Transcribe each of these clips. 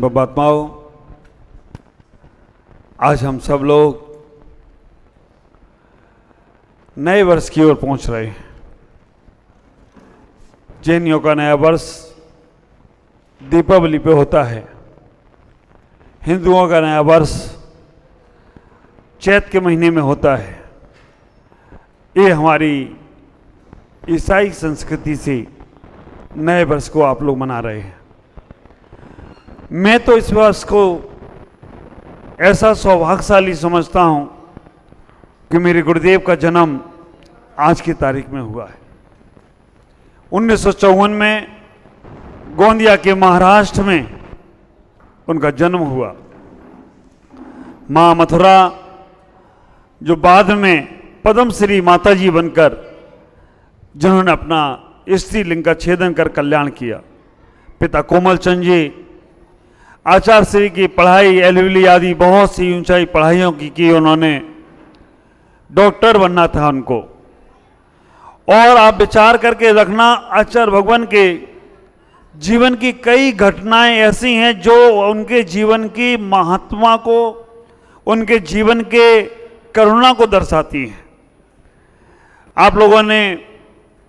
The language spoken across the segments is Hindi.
बाबात्माओं, आज हम सब लोग नए वर्ष की ओर पहुंच रहे हैं। जैनियों का नया वर्ष दीपावली पे होता है। हिंदुओं का नया वर्ष चैत के महीने में होता है। ये हमारी ईसाई संस्कृति से नए वर्ष को आप लोग मना रहे हैं। मैं तो इस वर्ष को ऐसा सौभाग्यशाली समझता हूं कि मेरे गुरुदेव का जन्म आज की तारीख में हुआ है। 1954 में गोंदिया के महाराष्ट्र में उनका जन्म हुआ। मां मथुरा, जो बाद में पद्मश्री माताजी बनकर, जिन्होंने अपना स्त्रीलिंग का छेदन कर कल्याण किया। पिता कोमल चंद जी आचार्य श्री की पढ़ाई, एलएलबी आदि बहुत सी ऊंचाई पढ़ाइयों की उन्होंने। डॉक्टर बनना था उनको। और आप विचार करके रखना, आचार्य भगवान के जीवन की कई घटनाएं ऐसी हैं जो उनके जीवन की महात्मा को, उनके जीवन के करुणा को दर्शाती हैं। आप लोगों ने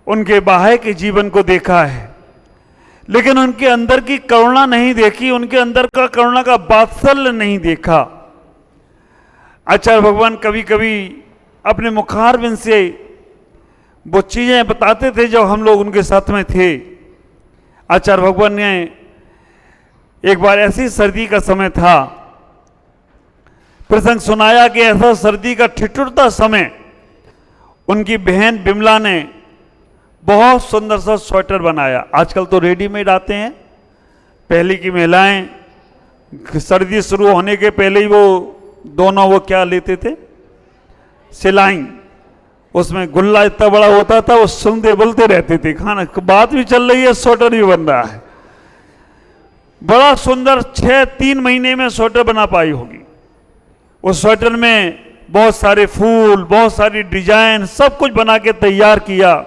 उनके बाह्य के जीवन को देखा है, लेकिन उनके अंदर की करुणा नहीं देखी, उनके अंदर का करुणा का वात्सल्य नहीं देखा। आचार्य भगवान कभी कभी अपने मुखारबिंद से वो चीजें बताते थे जब हम लोग उनके साथ में थे। आचार्य भगवान ने एक बार ऐसी सर्दी का समय था, प्रसंग सुनाया कि ऐसा सर्दी का ठिठुरता समय उनकी बहन बिमला ने बहुत सुंदर सा स्वेटर बनाया। आजकल तो रेडीमेड आते हैं। पहले की महिलाएं सर्दी शुरू होने के पहले ही वो क्या लेते थे, सिलाई। उसमें गुल्ला इतना बड़ा होता था, वो सुनते बोलते रहते थे। खाना बात भी चल रही है, स्वेटर भी बन रहा है। बड़ा सुंदर 3 महीने में स्वेटर बना पाई होगी। उस स्वेटर में बहुत सारे फूल, बहुत सारी डिजाइन, सब कुछ बना के तैयार किया।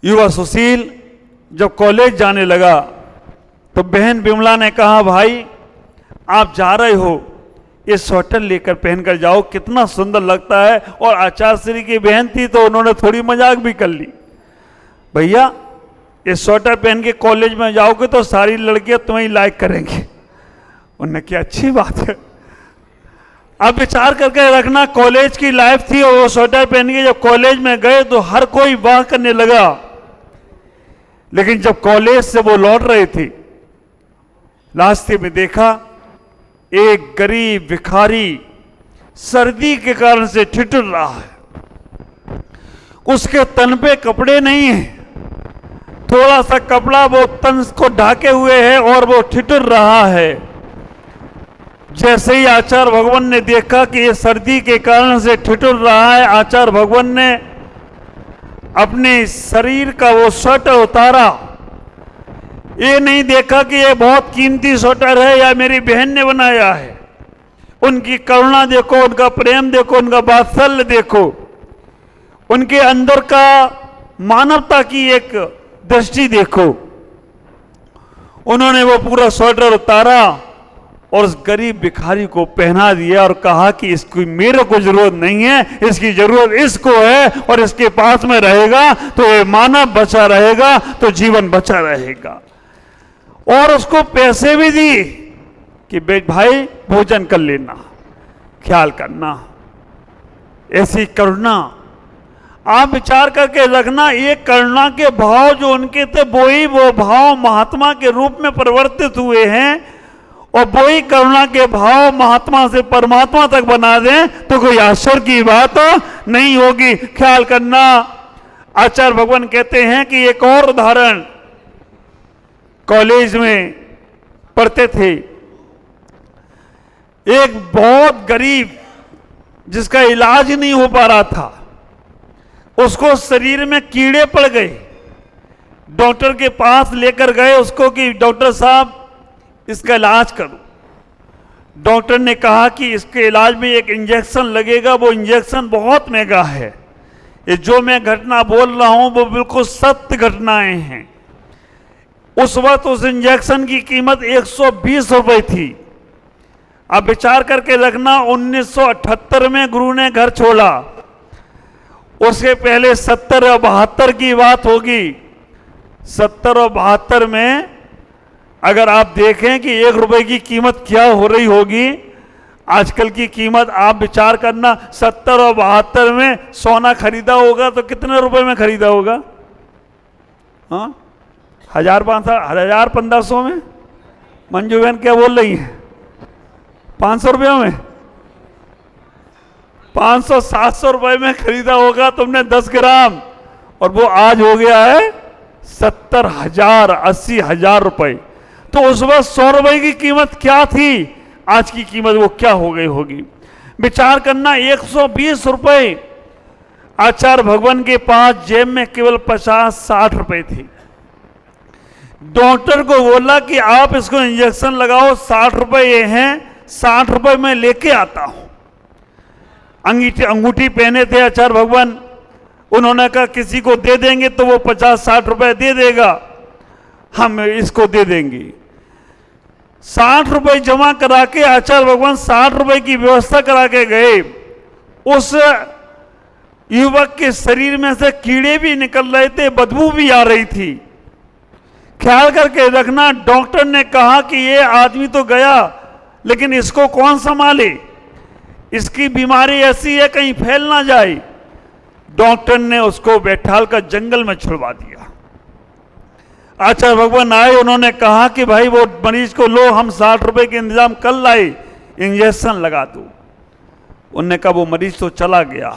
युवा सुशील जब कॉलेज जाने लगा तो बहन बिमला ने कहा, भाई आप जा रहे हो, ये स्वेटर लेकर पहनकर जाओ, कितना सुंदर लगता है। और आचार्य श्री की बहन थी तो उन्होंने थोड़ी मजाक भी कर ली, भैया ये स्वेटर पहन के कॉलेज में जाओगे तो सारी लड़कियां तुम्हें लाइक करेंगी। उन्होंने क्या अच्छी बात है। अब विचार करके रखना, कॉलेज की लाइफ थी और वो स्वेटर पहन के जब कॉलेज में गए तो हर कोई वाह करने लगा। लेकिन जब कॉलेज से वो लौट रहे थे, रास्ते में देखा एक गरीब भिखारी सर्दी के कारण से ठिठुर रहा है। उसके तन पे कपड़े नहीं है, थोड़ा सा कपड़ा वो तन को ढाके हुए है और वो ठिठुर रहा है। जैसे ही आचार्य भगवान ने देखा कि ये सर्दी के कारण से ठिठुर रहा है, आचार्य भगवान ने अपने शरीर का वो स्वेटर उतारा। ये नहीं देखा कि ये बहुत कीमती स्वेटर है या मेरी बहन ने बनाया है। उनकी करुणा देखो, उनका प्रेम देखो, उनका वात्सल्य देखो, उनके अंदर का मानवता की एक दृष्टि देखो। उन्होंने वो पूरा स्वेटर उतारा और उस गरीब भिखारी को पहना दिया और कहा कि इसकी मेरे को जरूरत नहीं है, इसकी जरूरत इसको है, और इसके पास में रहेगा तो ये मानव बचा रहेगा, तो जीवन बचा रहेगा। और उसको पैसे भी दी कि भाई भोजन कर लेना, ख्याल करना। ऐसी करुणा आप विचार करके रखना, ये करुणा के भाव जो उनके थे वो भाव महात्मा के रूप में परिवर्तित हुए हैं। और वही करुणा के भाव महात्मा से परमात्मा तक बना दें तो कोई आश्चर्य की बात नहीं होगी। ख्याल करना, आचार्य भगवान कहते हैं कि एक और उदाहरण, कॉलेज में पढ़ते थे, एक बहुत गरीब जिसका इलाज नहीं हो पा रहा था, उसको शरीर में कीड़े पड़ गए। डॉक्टर के पास लेकर गए उसको कि डॉक्टर साहब इसका इलाज करो। डॉक्टर ने कहा कि इसके इलाज में एक इंजेक्शन लगेगा, वो इंजेक्शन बहुत महंगा है। ये जो मैं घटना बोल रहा हूं वो बिल्कुल सत्य घटनाएं हैं। उस वक्त उस इंजेक्शन की कीमत 120 रुपए थी। अब विचार करके रखना, 1978 में गुरु ने घर छोड़ा, उसके पहले 70 और 72 की बात होगी। 70 और 72 में अगर आप देखें कि 1 रुपए की कीमत क्या हो रही होगी, आजकल की कीमत आप विचार करना, 70 और 72 में सोना खरीदा होगा तो कितने रुपए में खरीदा होगा? हाँ, 1500 में? मंजू बहन क्या बोल रही है? 500 रुपयों में? 500-700 रुपए में खरीदा होगा तुमने 10 ग्राम, और वो आज हो गया है 70,000, 80,000 रुपए। तो उस वक्त 100 रुपए की कीमत क्या थी, आज की कीमत वो क्या हो गई होगी? विचार करना, 120 रुपए आचार्य भगवान के पास जेब में केवल 50-60 रुपए थे। डॉक्टर को बोला कि आप इसको इंजेक्शन लगाओ, 60 रुपए ये हैं, 60 रुपए मैं लेके आता हूं। अंगूठी पहने थे आचार्य भगवान, उन्होंने कहा किसी को दे देंगे तो वो 50-60 रुपए दे देगा, हम इसको दे देंगे। 60 रुपए जमा करा के आचार्य भगवान 60 रुपए की व्यवस्था करा के गए। उस युवक के शरीर में से कीड़े भी निकल रहे थे, बदबू भी आ रही थी। ख्याल करके रखना, डॉक्टर ने कहा कि ये आदमी तो गया, लेकिन इसको कौन संभाले, इसकी बीमारी ऐसी है कहीं फैल ना जाए। डॉक्टर ने उसको बैठाल कर जंगल में छुड़वा दिया। आचार्य भगवान आए, उन्होंने कहा कि भाई वो मरीज को लो, हम 60 रुपए के इंतजाम कर लाए, इंजेक्शन लगा दो। उनने कहा वो मरीज तो चला गया,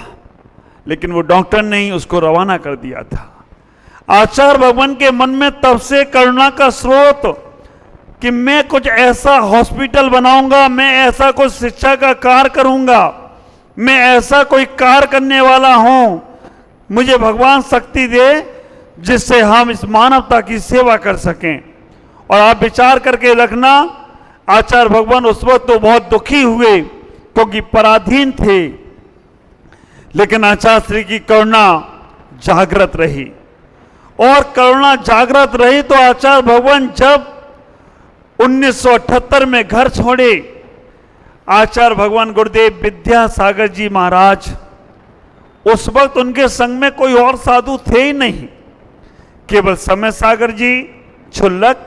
लेकिन वो डॉक्टर ने ही उसको रवाना कर दिया था। आचार्य भगवान के मन में तब से करुणा का स्रोत कि मैं कुछ ऐसा हॉस्पिटल बनाऊंगा, मैं ऐसा कुछ शिक्षा का कार्य करूंगा, मैं ऐसा कोई कार्य करने वाला हूं, मुझे भगवान शक्ति दे जिससे हम इस मानवता की सेवा कर सकें। और आप विचार करके रखना, आचार्य भगवान उस वक्त तो बहुत दुखी हुए क्योंकि पराधीन थे, लेकिन आचार्य श्री की करुणा जागृत रही। और करुणा जागृत रही तो आचार्य भगवान जब 1978 में घर छोड़े, आचार्य भगवान गुरुदेव विद्यासागर जी महाराज, उस वक्त उनके संग में कोई और साधु थे ही नहीं, केवल समय सागर जी छुल्लक,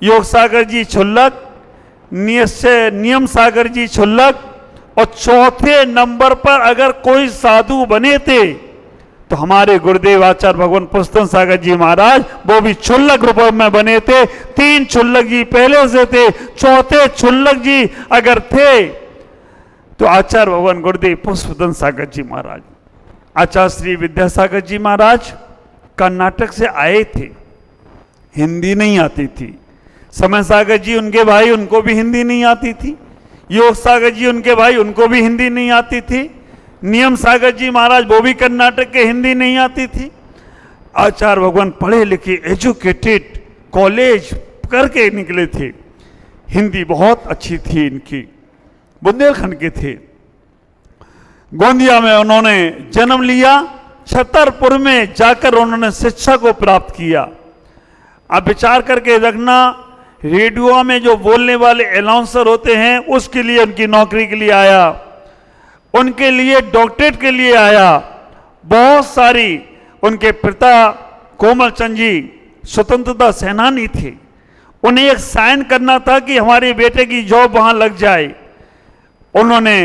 योग सागर जी छुल्लक, नियम सागर जी छुल्लक, और चौथे नंबर पर अगर कोई साधु बने थे तो हमारे गुरुदेव आचार्य भगवान पुस्तन सागर जी महाराज, वो भी छुल्लक रूप में बने थे। 3 छुल्लक जी पहले से थे, चौथे छुल्लक जी अगर थे तो आचार्य भगवान गुरुदेव पुष्पदन सागर जी महाराज। आचार्य श्री विद्यासागर जी महाराज कर्नाटक से आए थे, हिंदी नहीं आती थी। समय सागर जी उनके भाई, उनको भी हिंदी नहीं आती थी। योग सागर जी उनके भाई, उनको भी हिंदी नहीं आती थी। नियम सागर जी महाराज, वो भी कर्नाटक के, हिंदी नहीं आती थी। आचार्य भगवान पढ़े लिखे, एजुकेटेड, कॉलेज करके निकले थे, हिंदी बहुत अच्छी थी इनकी, बुंदेलखंड के थे। गोंदिया में उन्होंने जन्म लिया, छतरपुर में जाकर उन्होंने शिक्षा को प्राप्त किया। अब विचार करके रखना, रेडियो में जो बोलने वाले अनाउंसर होते हैं उसके लिए उनकी नौकरी के लिए आया, उनके लिए डॉक्टरेट के लिए आया। बहुत सारी, उनके पिता कोमल चंद जी स्वतंत्रता सेनानी थे, उन्हें एक साइन करना था कि हमारे बेटे की जॉब वहां लग जाए। उन्होंने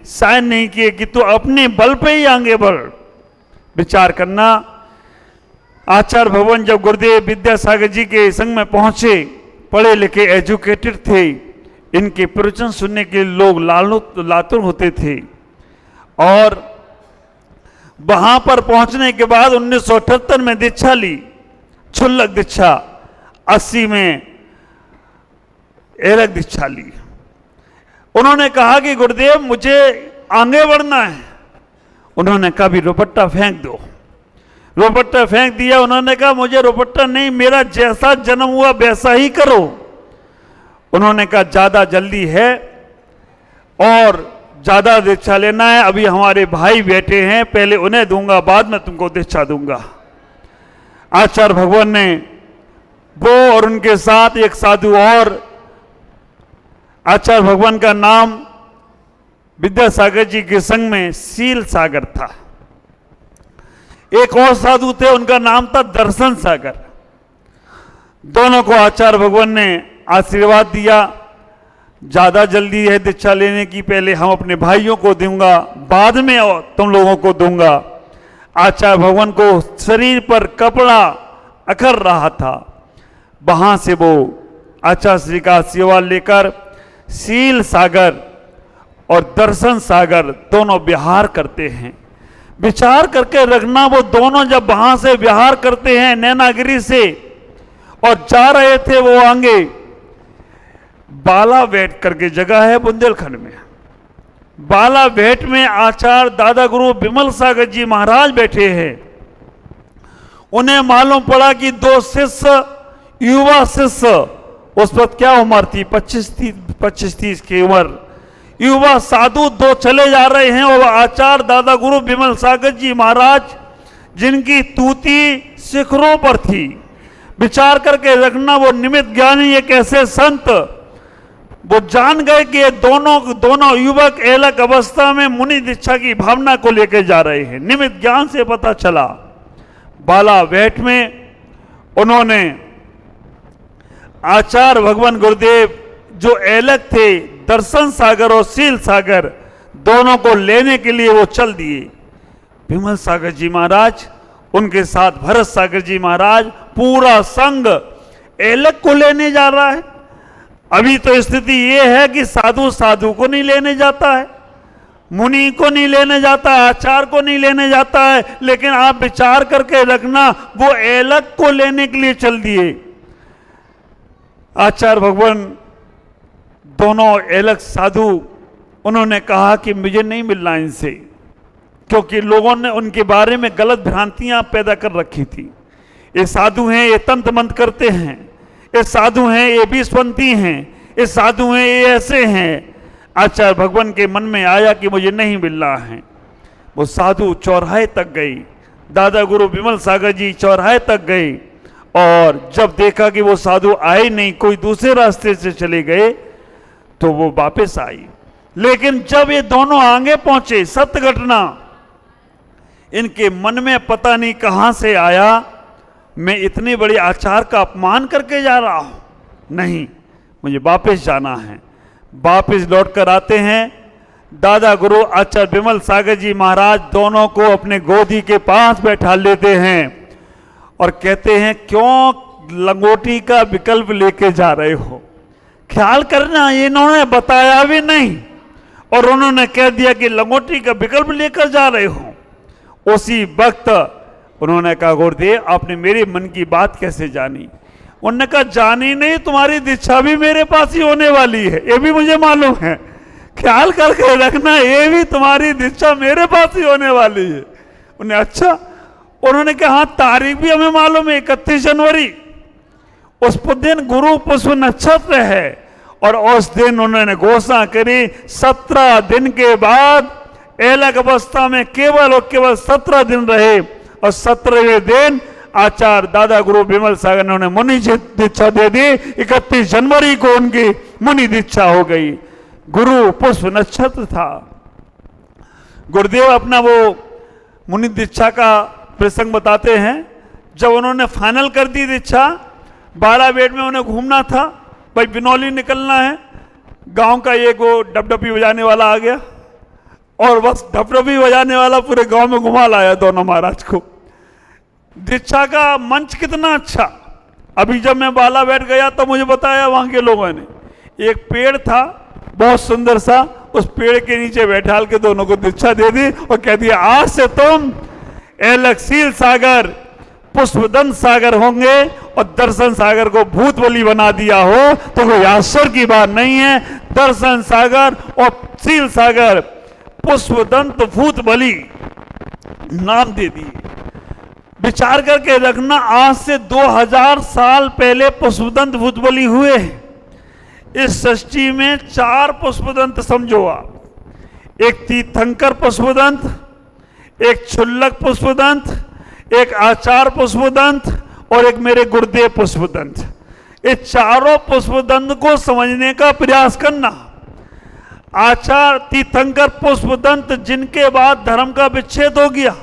साइन नहीं किए कि तू अपने बल पे ही आगे बढ़। विचार करना, आचार्य भगवान जब गुरुदेव विद्यासागर जी के संग में पहुंचे, पढ़े लिखे एजुकेटेड थे, इनके प्रवचन सुनने के लोग लातुर होते थे। और वहां पर पहुंचने के बाद 1978 में दीक्षा ली, छुल्लक दीक्षा, 80 में एलक दीक्षा ली। उन्होंने कहा कि गुरुदेव मुझे आगे बढ़ना है। उन्होंने कहा भी रुपट्टा फेंक दो। रुपट्टा फेंक दिया। उन्होंने कहा मुझे रुपट्टा नहीं, मेरा जैसा जन्म हुआ वैसा ही करो। उन्होंने कहा ज्यादा जल्दी है और ज्यादा दीक्षा लेना है, अभी हमारे भाई बैठे हैं, पहले उन्हें दूंगा, बाद में तुमको दीक्षा दूंगा। आचार्य भगवान ने वो और उनके साथ एक साधु और आचार्य भगवान का नाम विद्यासागर जी के संग में शील सागर था। एक और साधु थे, उनका नाम था दर्शन सागर। दोनों को आचार्य भगवान ने आशीर्वाद दिया, ज्यादा जल्दी है दीक्षा लेने की, पहले हम अपने भाइयों को दूंगा, बाद में और तुम लोगों को दूंगा। आचार्य भगवान को शरीर पर कपड़ा अखर रहा था, वहां से वो आचार्य श्री का आशीर्वाद लेकर शील सागर और दर्शन सागर दोनों विहार करते हैं। विचार करके रखना, वो दोनों जब वहां से विहार करते हैं नैनागिरी से और जा रहे थे, वो आगे बालावेट करके जगह है बुंदेलखंड में, बालावेट में आचार्य दादा गुरु विमल सागर जी महाराज बैठे हैं। उन्हें मालूम पड़ा कि दो शिष्य, युवा शिष्य, उस वक्त क्या उम्र थी, 25-30 की उम्र, युवा साधु दो चले जा रहे हैं और आचार्य दादा गुरु विमल सागर जी महाराज जिनकी तूती शिखरों पर थी। विचार करके रखना, वो निमित्त ज्ञानी एक ऐसे संत, वो जान गए कि ये दोनों युवक अलग अवस्था में मुनि दीक्षा की भावना को लेकर जा रहे हैं। निमित्त ज्ञान से पता चला। बालावेट में उन्होंने आचार्य भगवान गुरुदेव जो अलग थे, दर्शन सागर और शील सागर, दोनों को लेने के लिए वो चल दिए। विमल सागर जी महाराज, उनके साथ भरत सागर जी महाराज, पूरा संघ अलग को लेने जा रहा है। अभी तो स्थिति ये है कि साधु साधु को नहीं लेने जाता है, मुनि को नहीं लेने जाता है, आचार्य को नहीं लेने जाता है, लेकिन आप विचार करके रखना, वो अलग को लेने के लिए चल दिए। आचार्य भगवान दोनों अलग साधु, उन्होंने कहा कि मुझे नहीं मिलना इनसे, क्योंकि लोगों ने उनके बारे में गलत भ्रांतियां पैदा कर रखी थी। ये साधु हैं, ये तंत्र मंत्र करते हैं, ये साधु हैं, ये विषवंती हैं, ये साधु हैं, ये ऐसे हैं। आचार्य भगवान के मन में आया कि मुझे नहीं मिलना है। वो साधु चौराहे तक गई, दादा गुरु विमल सागर जी चौराहे तक गए और जब देखा कि वो साधु आए नहीं, कोई दूसरे रास्ते से चले गए, तो वो वापस आई। लेकिन जब ये दोनों आगे पहुंचे, सत्य घटना, इनके मन में पता नहीं कहां से आया, मैं इतनी बड़ी आचार का अपमान करके जा रहा हूं, नहीं, मुझे वापस जाना है। वापस लौट कर आते हैं। दादा गुरु आचार्य विमल सागर जी महाराज दोनों को अपने गोदी के पास बैठा लेते हैं और कहते हैं, क्यों लंगोटी का विकल्प लेके जा रहे हो? ख्याल करना, इन्होंने बताया भी नहीं और उन्होंने कह दिया कि लंगोटी का विकल्प लेकर जा रहे हो। उसी वक्त उन्होंने कहा, गुरुदेव आपने मेरे मन की बात कैसे जानी? उन्होंने कहा, जानी नहीं, तुम्हारी दीक्षा भी मेरे पास ही होने वाली है, ये भी मुझे मालूम है, ख्याल करके रखना, ये भी तुम्हारी दीक्षा मेरे पास ही होने वाली है। उन्हें अच्छा, उन्होंने कहा हाँ, तारीख भी हमें मालूम है, 31 जनवरी, उस दिन गुरु पुष्प नक्षत्र है और उस दिन उन्होंने घोषणा करी 17 दिन के बाद अलग अवस्था में केवल और केवल 17 दिन रहे और 17वें दिन आचार्य दादा गुरु विमल सागर ने उन्हें मुनि दीक्षा दे दी। 31 जनवरी को उनकी मुनि दीक्षा हो गई। गुरु पुष्प नक्षत्र था। गुरुदेव अपना वो मुनि दीक्षा का प्रसंग बताते हैं। जब उन्होंने फाइनल कर दी दीक्षा, बालावेट में उन्हें घूमना था, भाई बिनौली निकलना है, गांव का एक वो डबडबी बजाने वाला आ गया और बस डबडबी बजाने वाला पूरे गांव में घुमा लाया दोनों महाराज को। दीक्षा का मंच कितना अच्छा। अभी जब मैं बालावेट गया तो मुझे बताया वहां के लोगों ने, एक पेड़ था बहुत सुंदर सा, उस पेड़ के नीचे बैठाल के दोनों को दीक्षा दे दी और कह दिया, आज से तुम शील सागर पुष्पदंत सागर होंगे और दर्शन सागर को भूत बलि बना दिया हो तो कोई आश्चर्य की बात नहीं है। दर्शन सागर और शील सागर पुष्पदंत भूत बलि नाम दे दिए। विचार करके रखना, आज से 2000 साल पहले पुष्पदंत भूत बलि हुए। इस सृष्टि में 4 पुष्पदंत समझो आप, एक तीर्थंकर पुष्पदंत, एक क्षुल्लक पुष्पदंत, एक आचार्य पुष्पदंत और एक मेरे गुरुदेव पुष्पदंत। इस चारों पुष्पदंत को समझने का प्रयास करना। आचार्य तीर्थंकर पुष्पदंत जिनके बाद धर्म का विच्छेद हो गया।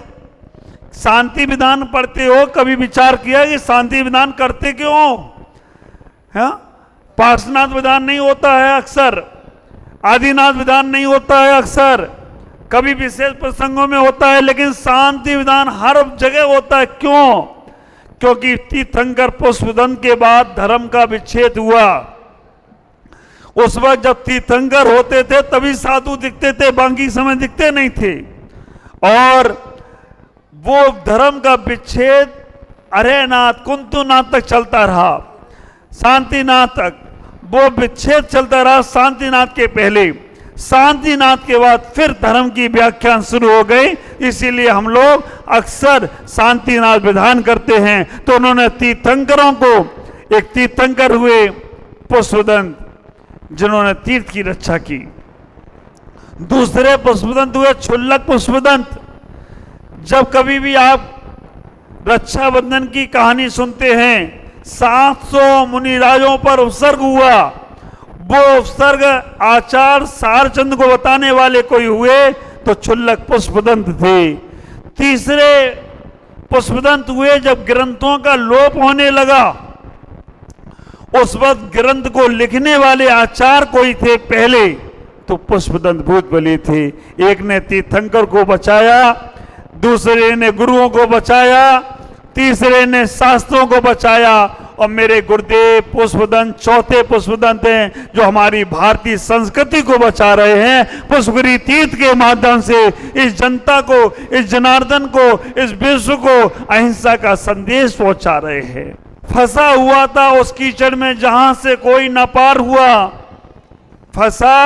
शांति विधान पढ़ते हो, कभी विचार किया कि शांति विधान करते क्यों हो? पार्श्वनाथ विधान नहीं होता है अक्सर, आदिनाथ विधान नहीं होता है अक्सर, कभी विशेष प्रसंगों में होता है, लेकिन शांति विधान हर जगह होता है। क्यों? क्योंकि तीर्थंकर पुष्पदंत के बाद धर्म का विच्छेद हुआ। उस वक्त जब तीर्थंकर होते थे तभी साधु दिखते थे, बाकी समय दिखते नहीं थे। और वो धर्म का विच्छेद अरेनाथ कुंतुनाथ तक चलता रहा, शांतिनाथ तक वो विच्छेद चलता रहा। शांतिनाथ के पहले, शांतिनाथ के बाद फिर धर्म की व्याख्यान शुरू हो गई। इसीलिए हम लोग अक्सर शांतिनाथ विधान करते हैं। तो उन्होंने तीर्थंकरों को, एक तीर्थंकर हुए पुष्पदंत जिन्होंने तीर्थ की रक्षा की, दूसरे पुष्पदंत हुए क्षुल्लक पुष्पदंत। जब कभी भी आप रक्षाबंधन की कहानी सुनते हैं, 700 मुनिराजों पर उपसर्ग हुआ, वो उपसर्ग आचार्य सारचंद को बताने वाले कोई हुए तो क्षुल्लक पुष्पदंत थे। तीसरे पुष्पदंत हुए जब ग्रंथों का लोप होने लगा, उस वक्त ग्रंथ को लिखने वाले आचार्य कोई थे पहले, तो पुष्पदंत भूत बली थे। एक ने तीर्थंकर को बचाया, दूसरे ने गुरुओं को बचाया, तीसरे ने शास्त्रों को बचाया, और मेरे गुरुदेव पुष्पदंत चौथे पुष्पदंत हैं जो हमारी भारतीय संस्कृति को बचा रहे हैं। पुष्पगिरी तीर्थ के माध्यम से इस जनता को, इस जनार्दन को, इस विश्व को अहिंसा का संदेश पहुंचा रहे हैं। फंसा हुआ था उस कीचड़ में जहां से कोई न पार हुआ, फंसा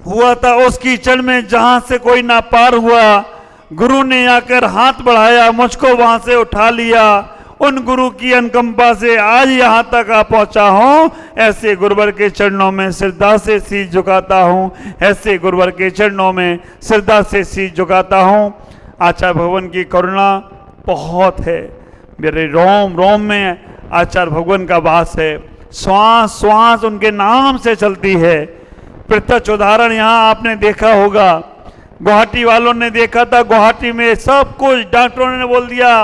हुआ था उस कीचड़ में जहां से कोई ना पार हुआ। गुरु ने आकर हाथ बढ़ाया, मुझको वहां से उठा लिया। उन गुरु की अनुकंपा से आज यहां तक आ पहुंचा हूं। ऐसे गुरुवर के चरणों में श्रद्धा से शीश झुकाता हूं, ऐसे गुरुवर के चरणों में श्रद्धा से शीश झुकाता हूं। आचार्य भगवान की करुणा बहुत है, मेरे रोम रोम में आचार्य भगवान का वास है। श्वास श्वास उनके नाम से चलती है। प्रत्यक्ष उदाहरण यहाँ आपने देखा होगा, गुवाहाटी वालों ने देखा था। गुवाहाटी में सब कुछ डॉक्टरों ने बोल दिया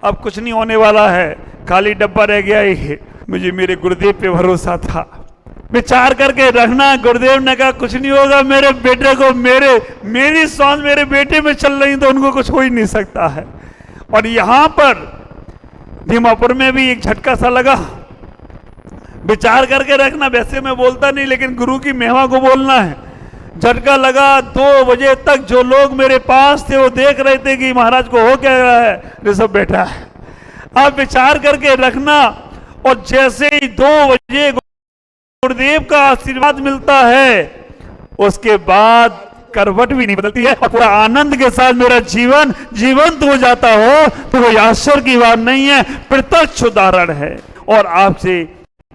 अब कुछ नहीं होने वाला है, खाली डब्बा रह गया ही। मुझे मेरे गुरुदेव पे भरोसा था, विचार करके रखना। गुरुदेव ने कहा कुछ नहीं होगा, मेरे बेटे को, मेरी सांस मेरे बेटे में चल रही तो उनको कुछ हो ही नहीं सकता है। और यहाँ पर दीमापुर में भी एक झटका सा लगा, विचार करके रखना। वैसे मैं बोलता नहीं, लेकिन गुरु की महिमा को बोलना है। झटका लगा, 2 बजे तक जो लोग मेरे पास थे वो देख रहे थे कि महाराज को हो क्या रहा है, ऋषभ बैठा है। आप विचार करके रखना। और जैसे ही 2 बजे गुरुदेव का आशीर्वाद मिलता है, उसके बाद करवट भी नहीं बदलती है और पूरा आनंद के साथ मेरा जीवन जीवंत हो जाता हो तो कोई आश्चर्य की बात नहीं है, प्रत्यक्ष उदाहरण है। और आपसे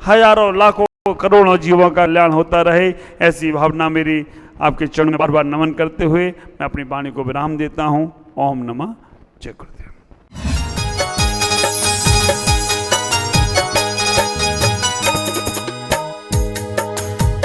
हजारों लाखों करोड़ों जीवों का कल्याण होता रहे, ऐसी भावना मेरी आपके चरणों में बार बार नमन करते हुए मैं अपनी वाणी को विराम देता हूं। ओम नमः जय गुरुदेव।